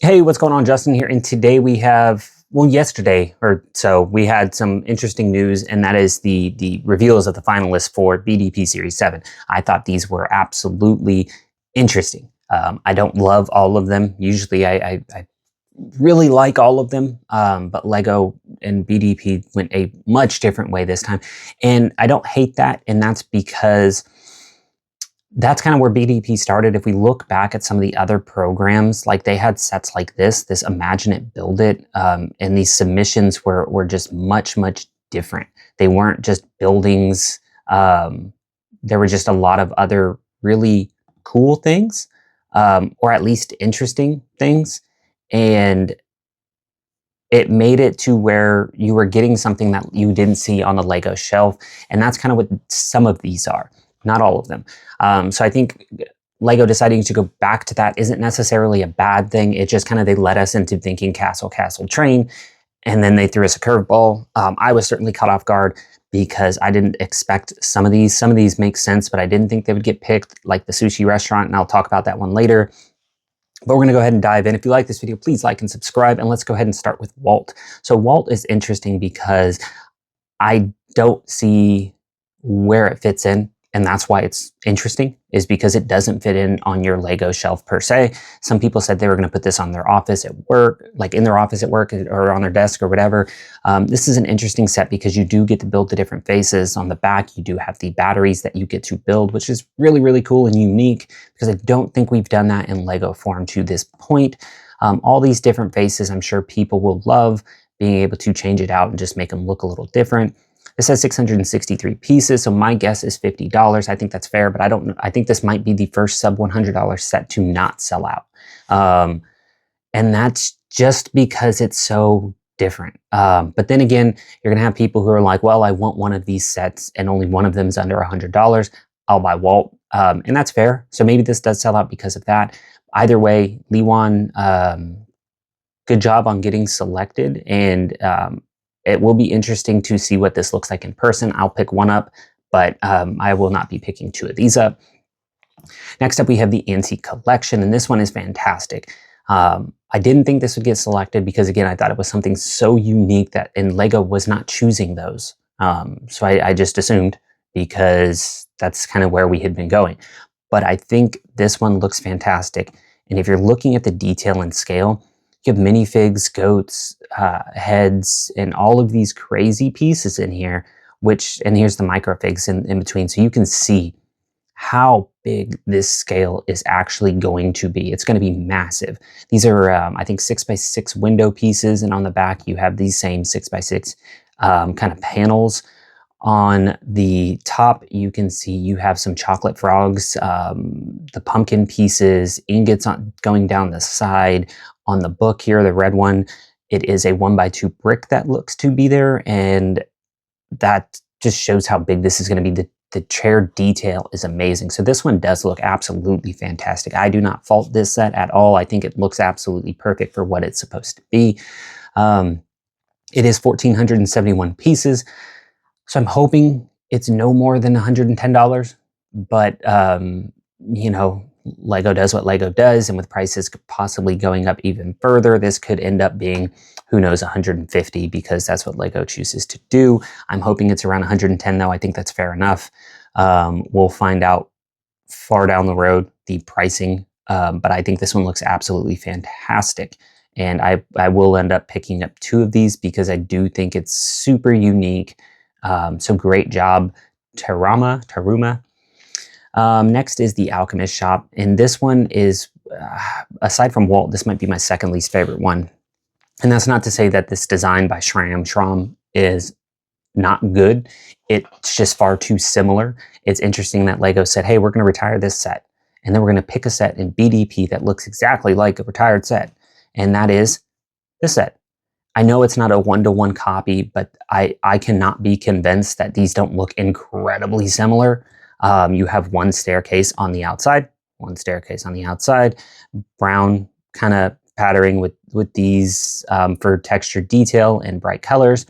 Hey, what's going on? Justin here, and today we have, well, yesterday or so, we had some interesting news, and that is the reveals of the finalists for BDP Series 7. I thought these were absolutely interesting. I don't love all of them. Usually I really like all of them, but Lego and BDP went a much different way this time. And I don't hate that, and that's because that's kind of where BDP started. If we look back at some of the other programs, like they had sets like this Imagine It, Build It, and these submissions were just much different. They weren't just buildings. There were just a lot of other really cool things, or at least interesting things. And it made it to where you were getting something that you didn't see on the Lego shelf. And that's kind of what some of these are, not all of them. So I think Lego deciding to go back to that isn't necessarily a bad thing. It just kind of, they led us into thinking castle, castle, train, and then they threw us a curveball. I was certainly caught off guard because I didn't expect some of these. Some of these make sense, but I didn't think they would get picked, like the sushi restaurant, and I'll talk about that one later. But we're going to go ahead and dive in. If you like this video, please like and subscribe, and let's go ahead and start with Walt. So Walt is interesting because I don't see where it fits in, and that's why it's interesting, is because it doesn't fit in on your Lego shelf per se. Some people said they were going to put this on their office at work, like in their office at work or on their desk or whatever. This is an interesting set because you do get to build the different faces. On the back, you do have the batteries that you get to build, which is really cool and unique because I don't think we've done that in Lego form to this point. All these different faces, I'm sure people will love being able to change it out and just make them look a little different. This has 663 pieces, so my guess is $50. I think that's fair, but I don't know. I think this might be the first sub $100 set to not sell out. And that's just because it's so different. But then again, you're gonna have people who are like, well, I want one of these sets and only one of them is under $100. I'll buy Walt. And that's fair. So maybe this does sell out because of that. Either way, Lewan, good job on getting selected, and it will be interesting to see what this looks like in person. I'll pick one up, but I will not be picking two of these up. Next up, we have the Antique Collection, and this one is fantastic. I didn't think this would get selected because, again, I thought it was something so unique that, and Lego was not choosing those. So I just assumed, because that's kind of where we had been going. But I think this one looks fantastic. And if you're looking at the detail and scale, you have minifigs, goats, heads, and all of these crazy pieces in here, and here's the microfigs in between. So you can see how big this scale is actually going to be. It's going to be massive. These are, I think, 6x6 window pieces, and on the back you have these same 6x6 kind of panels. On the top, you can see you have some chocolate frogs, the pumpkin pieces, ingots going down the side. On the book here, the red one, it is a 1x2 brick that looks to be there, and that just shows how big this is going to be. The chair detail is amazing. So this one does look absolutely fantastic. I do not fault this set at all. I think it looks absolutely perfect for what it's supposed to be. It is 1,471 pieces. So I'm hoping it's no more than $110, but you know, Lego does what Lego does, and with prices possibly going up even further, this could end up being, who knows, 150, because that's what Lego chooses to do. I'm hoping it's around 110 though. I think that's fair enough. We'll find out far down the road the pricing, but I think this one looks absolutely fantastic. And I will end up picking up two of these because I do think it's super unique. So great job, Taruma. Next is the Alchemist Shop, and this one is, aside from Walt, this might be my second least favorite one. And that's not to say that this design by Schramm is not good. It's just far too similar. It's interesting that Lego said, hey, we're going to retire this set, and then we're going to pick a set in BDP that looks exactly like a retired set, and that is this set. I know it's not a one-to-one copy, but I cannot be convinced that these don't look incredibly similar. You have one staircase on the outside, brown kind of patterning with these for texture detail and bright colors.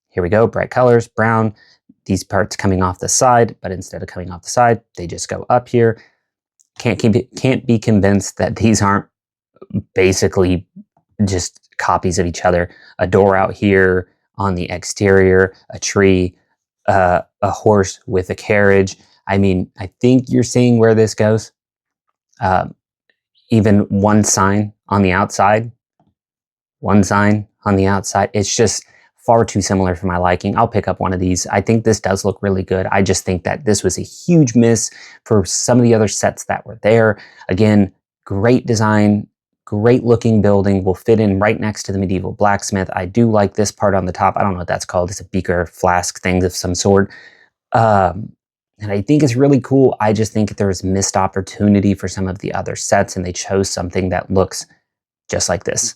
Here we go, bright colors, brown, these parts coming off the side, but instead of coming off the side, they just go up here. Can't be convinced that these aren't basically just copies of each other. A door out here on the exterior, a tree, a horse with a carriage. I mean, I think you're seeing where this goes. Um, Even one sign on the outside, one sign on the outside. It's just far too similar for my liking. I'll pick up one of these. I think this does look really good. I just think that this was a huge miss for some of the other sets that were there. Again, great design, great looking building, will fit in right next to the medieval blacksmith. I do like this part on the top. I don't know what that's called. It's a beaker flask thing of some sort. And I think it's really cool. I just think there was missed opportunity for some of the other sets, and they chose something that looks just like this.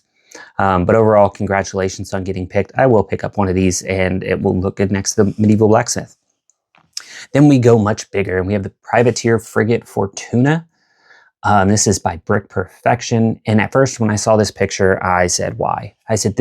But overall, congratulations on getting picked. I will pick up one of these, and it will look good next to the medieval blacksmith. Then we go much bigger, and we have the privateer frigate Fortuna. This is by Brick Perfection. And at first, when I saw this picture, I said, why? I said,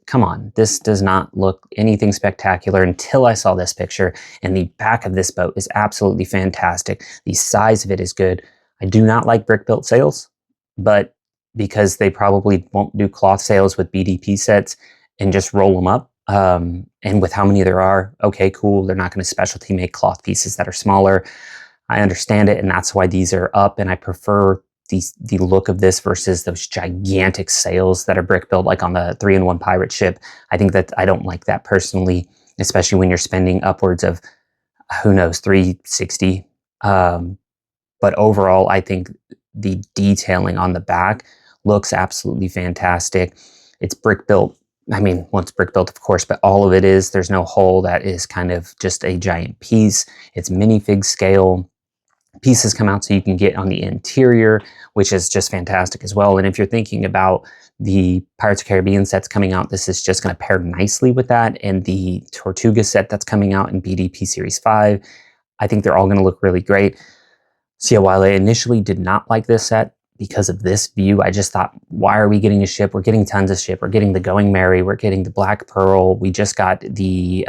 come on, this does not look anything spectacular until I saw this picture. And the back of this boat is absolutely fantastic. The size of it is good. I do not like brick built sails, but because they probably won't do cloth sails with BDP sets and just roll them up. And with how many there are, okay, cool. They're not going to specialty make cloth pieces that are smaller. I understand it, and that's why these are up, and I prefer the look of this versus those gigantic sails that are brick built, like on the 3-in-1 pirate ship. I think that I don't like that personally, especially when you're spending upwards of, who knows, $360. But overall, I think the detailing on the back looks absolutely fantastic. It's brick built. I mean, well, it's brick built, of course, but all of it is. There's no hull that is kind of just a giant piece. It's minifig scale. Pieces come out so you can get on the interior, which is just fantastic as well. And if you're thinking about the Pirates of the Caribbean sets coming out, this is just going to pair nicely with that. And the Tortuga set that's coming out in BDP Series 5, I think they're all going to look really great. So yeah, while I initially did not like this set because of this view, I just thought, why are we getting a ship? We're getting tons of ship. We're getting the Going Merry. We're getting the Black Pearl. We just got the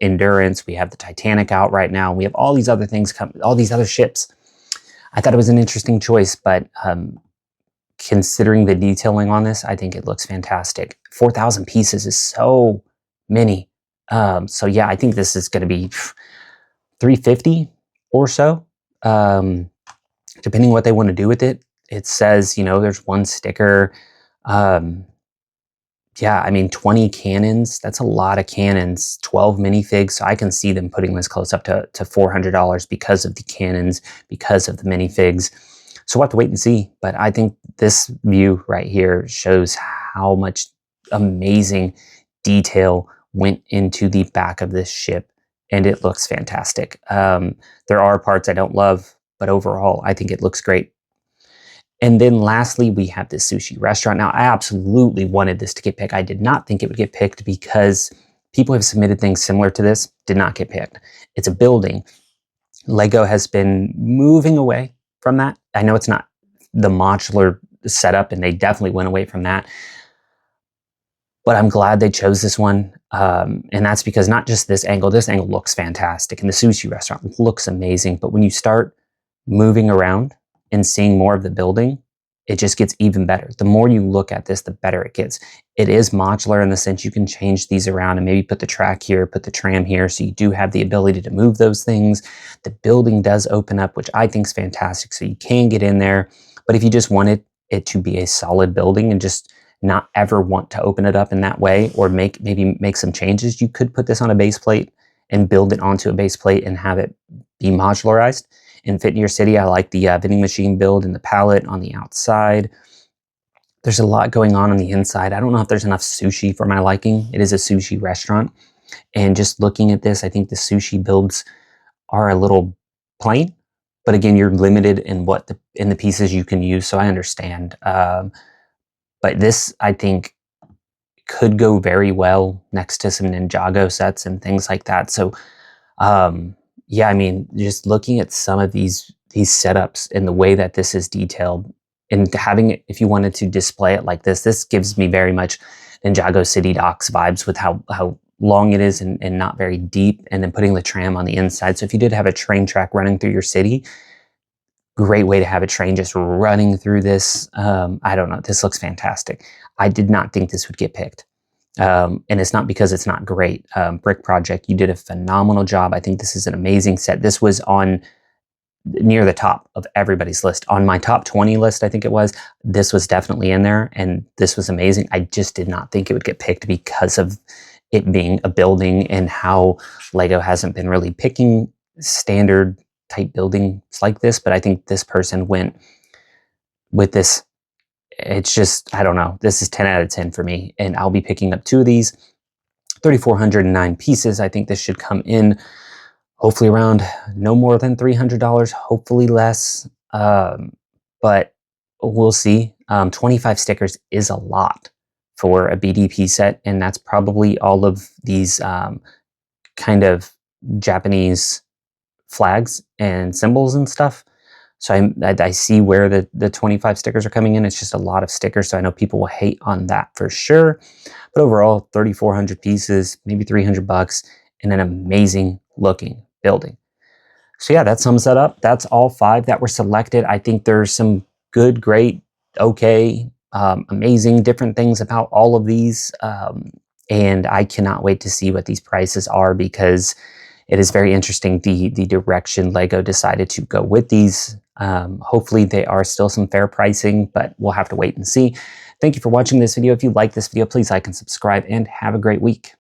Endurance. We have the Titanic out right now. We have all these other things coming, all these other ships. I thought it was an interesting choice, but considering the detailing on this, I think it looks fantastic. 4,000 pieces is so many. So yeah, I think this is going to be $350 or so, depending what they want to do with it. It says, there's one sticker. Yeah, I mean, 20 cannons, that's a lot of cannons, 12 minifigs. So I can see them putting this close up to $400 because of the cannons, because of the minifigs. So we'll have to wait and see. But I think this view right here shows how much amazing detail went into the back of this ship, and it looks fantastic. There are parts I don't love, but overall, I think it looks great. And then lastly, we have this sushi restaurant. Now, I absolutely wanted this to get picked. I did not think it would get picked because people have submitted things similar to this, did not get picked. It's a building. Lego has been moving away from that. I know it's not the modular setup, and they definitely went away from that. But I'm glad they chose this one. And that's because not just this angle looks fantastic, and the sushi restaurant looks amazing. But when you start moving around and seeing more of the building, it just gets even better. The more you look at this, the better it gets. It is modular in the sense you can change these around and maybe put the track here, put the tram here, so you do have the ability to move those things. The building does open up, which I think is fantastic, so you can get in there. But if you just wanted it to be a solid building and just not ever want to open it up in that way, or maybe make some changes, you could put this on a base plate and build it onto a base plate and have it be modularized and fit in your city. I like the vending machine build and the pallet on the outside. There's a lot going on the inside. I don't know if there's enough sushi for my liking. It is a sushi restaurant. And just looking at this, I think the sushi builds are a little plain. But again, you're limited in in the pieces you can use, so I understand. But this, I think, could go very well next to some Ninjago sets and things like that. So yeah, I mean, just looking at some of these setups and the way that this is detailed, and having it, if you wanted to display it like this gives me very much Ninjago City Docks vibes with how long it is and not very deep, and then putting the tram on the inside. So if you did have a train track running through your city, Great way to have a train just running through this. I don't know. This looks fantastic. I did not think this would get picked. And it's not because it's not great. Brick Project, you did a phenomenal job. I think this is an amazing set. This was on near the top of everybody's list. On my top 20 list, I think it was, this was definitely in there, and this was amazing. I just did not think it would get picked because of it being a building and how Lego hasn't been really picking standard type buildings like this. But I think this person went with this. It's just, I don't know. This is 10 out of 10 for me, and I'll be picking up 2 of these. 3,409 pieces. I think this should come in hopefully around no more than $300, hopefully less, but we'll see. 25 stickers is a lot for a BDP set, and that's probably all of these kind of Japanese flags and symbols and stuff. So I see where the 25 stickers are coming in. It's just a lot of stickers, so I know people will hate on that for sure. But overall, 3,400 pieces, maybe $300, and an amazing looking building. So yeah, that sums that up. That's all 5 that were selected. I think there's some good, great, okay, amazing different things about all of these. And I cannot wait to see what these prices are, because it is very interesting the direction Lego decided to go with these. Hopefully they are still some fair pricing, but we'll have to wait and see. Thank you for watching this video. If you like this video, please like and subscribe, and have a great week.